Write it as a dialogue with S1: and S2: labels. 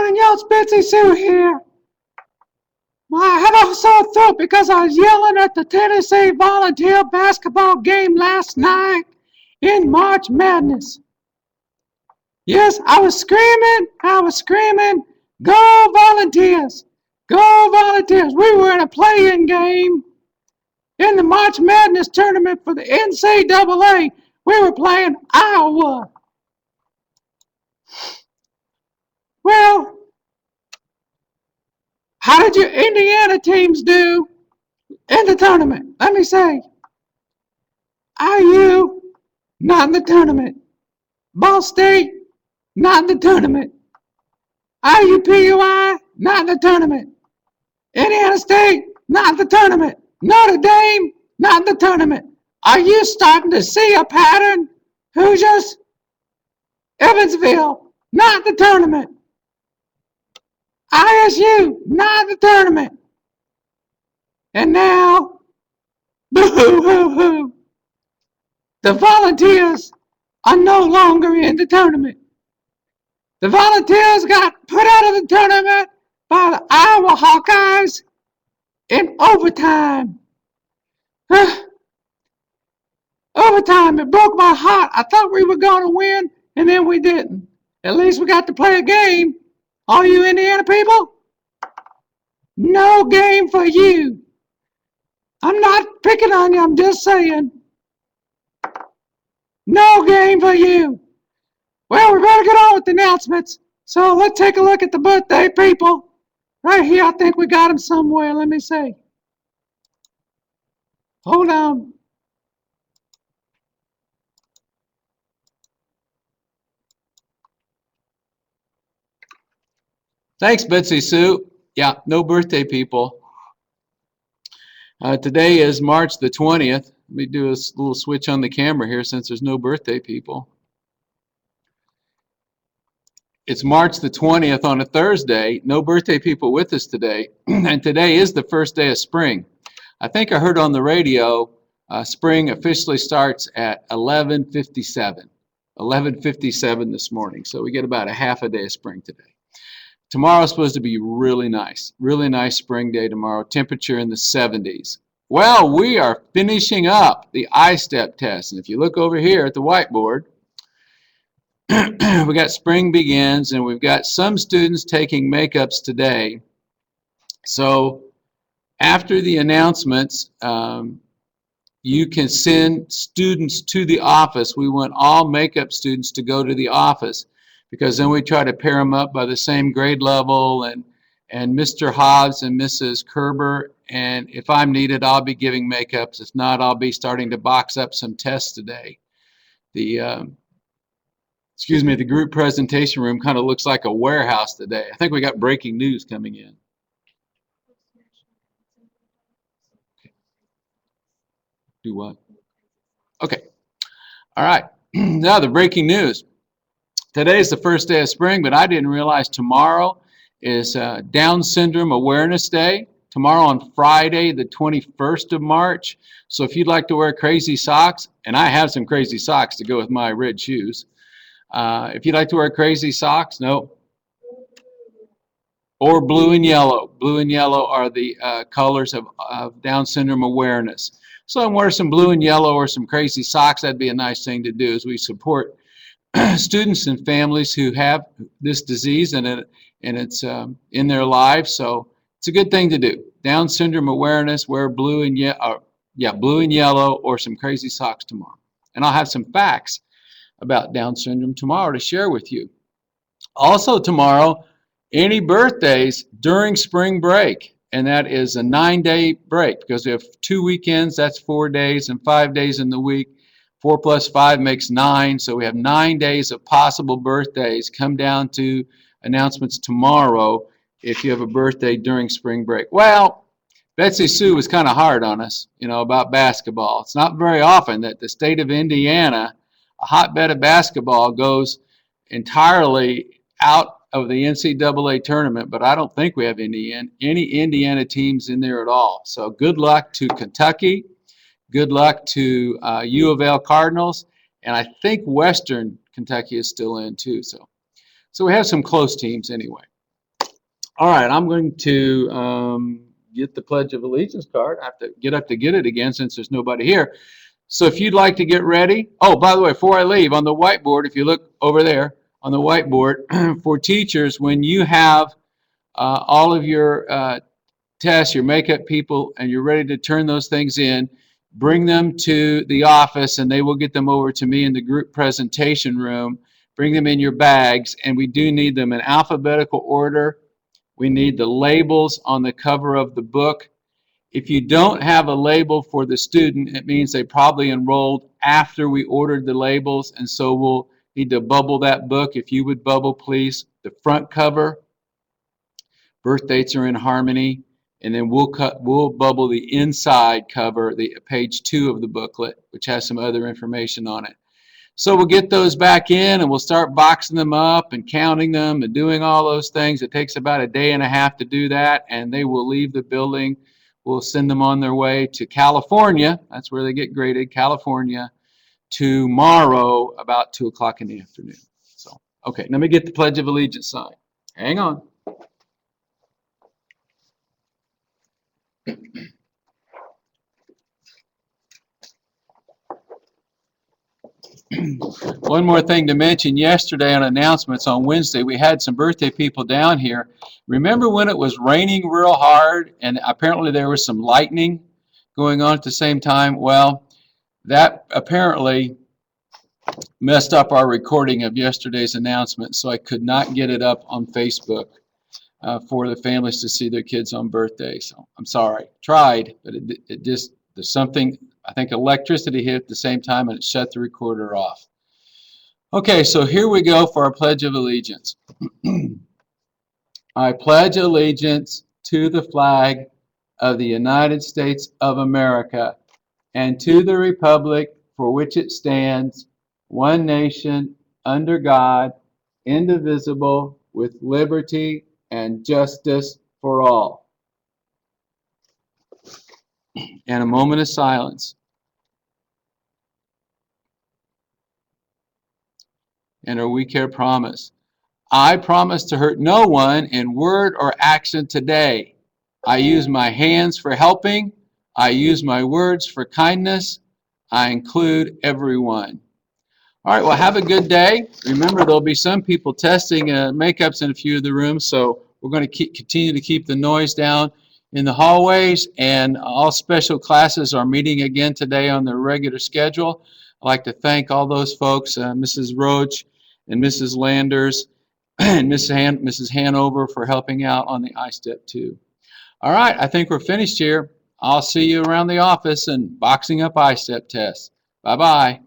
S1: morning, y'all. It's Betsy Sue here. I had a sore throat because I was yelling at the Tennessee Volunteer basketball game last night in March Madness. Yes, I was screaming, go Volunteers, go Volunteers. We were in a play-in game in the March Madness tournament for the NCAA. We were playing Iowa. Well, how did your Indiana teams do in the tournament? Let me say, IU, not in the tournament. Ball State, not in the tournament. IUPUI, not in the tournament. Indiana State, not in the tournament. Notre Dame, not in the tournament. Are you starting to see a pattern? Hoosiers, Evansville, not in the tournament. ISU, not in the tournament. And now, boo-hoo-hoo-hoo. The Volunteers are no longer in the tournament. The Volunteers got put out of the tournament by the Iowa Hawkeyes in overtime. Overtime, it broke my heart. I thought we were going to win, and then we didn't. At least we got to play a game. All you Indiana people, no game for you. I'm not picking on you, I'm just saying. No game for you. Well, we better get on with the announcements. So let's take a look at the birthday people. Right here, I think we got them somewhere. Let me see. Hold on. Thanks, Betsy Sue. Yeah, no birthday people. Today is March the 20th. Let me do a little switch on the camera here since there's no birthday people. It's March the 20th on a Thursday. No birthday people with us today. And today is the first day of spring. I think I heard on the radio spring officially starts at 11:57. 11:57 this morning. So we get about a half a day of spring today. Tomorrow's supposed to be really nice spring day tomorrow, temperature in the 70s. Well, we are finishing up the ISTEP test, and if you look over here at the whiteboard, we got spring begins, and we've got some students taking makeups today. So after the announcements, you can send students to the office. We want all makeup students to go to the office, because then we try to pair them up by the same grade level, and Mr. Hobbs and Mrs. Kerber, and if I'm needed, I'll be giving makeups. If not, I'll be starting to box up some tests today. The group presentation room kind of looks like a warehouse today. I think we got breaking news coming in. Do what? Okay. All right. Now the breaking news. Today is the first day of spring, but I didn't realize tomorrow is Down Syndrome Awareness Day. Tomorrow on Friday, the 21st of March. So if you'd like to wear crazy socks, and I have some crazy socks to go with my red shoes. If you'd like to wear crazy socks, no. Or blue and yellow. Blue and yellow are the colors of Down Syndrome awareness. So wear some blue and yellow or some crazy socks. That'd be a nice thing to do as we support students and families who have this disease, and it's in their lives. So it's a good thing to do. Down Syndrome awareness, wear blue and yellow or some crazy socks tomorrow. And I'll have some facts about Down syndrome tomorrow to share with you. Also tomorrow, any birthdays during spring break, and that is a 9-day break, because we have 2 weekends, that's 4 days, and 5 days in the week. 4 plus 5 makes 9, so we have 9 days of possible birthdays. Come down to announcements tomorrow if you have a birthday during spring break. Well, Betsy Sue was kind of hard on us, about basketball. It's not very often that the state of Indiana, a hotbed of basketball, goes entirely out of the NCAA tournament, but I don't think we have any Indiana teams in there at all. So good luck to Kentucky. Good luck to U of L Cardinals, and I think Western Kentucky is still in too. So we have some close teams anyway. All right, I'm going to get the Pledge of Allegiance card. I have to get up to get it again since there's nobody here. So if you'd like to get ready, oh, by the way, before I leave, on the whiteboard, if you look over there on the whiteboard, for teachers, when you have all of your tests, your makeup people, and you're ready to turn those things in, bring them to the office and they will get them over to me in the group presentation room. Bring them in your bags, and we do need them in alphabetical order. We need the labels on the cover of the book. If you don't have a label for the student, it means they probably enrolled after we ordered the labels, and so we'll need to bubble that book. If you would bubble, please, the front cover, birth dates are in harmony, and then we'll bubble the inside cover, the page 2 of the booklet, which has some other information on it. So we'll get those back in and we'll start boxing them up and counting them and doing all those things. It takes about a day and a half to do that, and they will leave the building. We'll send them on their way to California. That's where they get graded, California, tomorrow about 2 o'clock in the afternoon. So, okay, let me get the Pledge of Allegiance signed. Hang on. One more thing to mention, yesterday on announcements on Wednesday, we had some birthday people down here. Remember when it was raining real hard and apparently there was some lightning going on at the same time? Well, that apparently messed up our recording of yesterday's announcement, so I could not get it up on Facebook for the families to see their kids on birthday. So I'm sorry. Tried, but it just, there's something, I think electricity hit at the same time and it shut the recorder off. Okay, so here we go for our Pledge of Allegiance. I pledge allegiance to the flag of the United States of America and to the republic for which it stands, one nation, under God, indivisible, with liberty and justice for all. And a moment of silence. And our We Care promise. I promise to hurt no one in word or action today. I use my hands for helping. I use my words for kindness. I include everyone. All right, well, have a good day. Remember, there'll be some people testing makeups in a few of the rooms, so we're going to continue to keep the noise down in the hallways, and all special classes are meeting again today on their regular schedule. I'd like to thank all those folks, Mrs. Roach and Mrs. Landers and Mrs. Hanover for helping out on the ISTEP too. All right, I think we're finished here. I'll see you around the office and boxing up ISTEP tests. Bye-bye.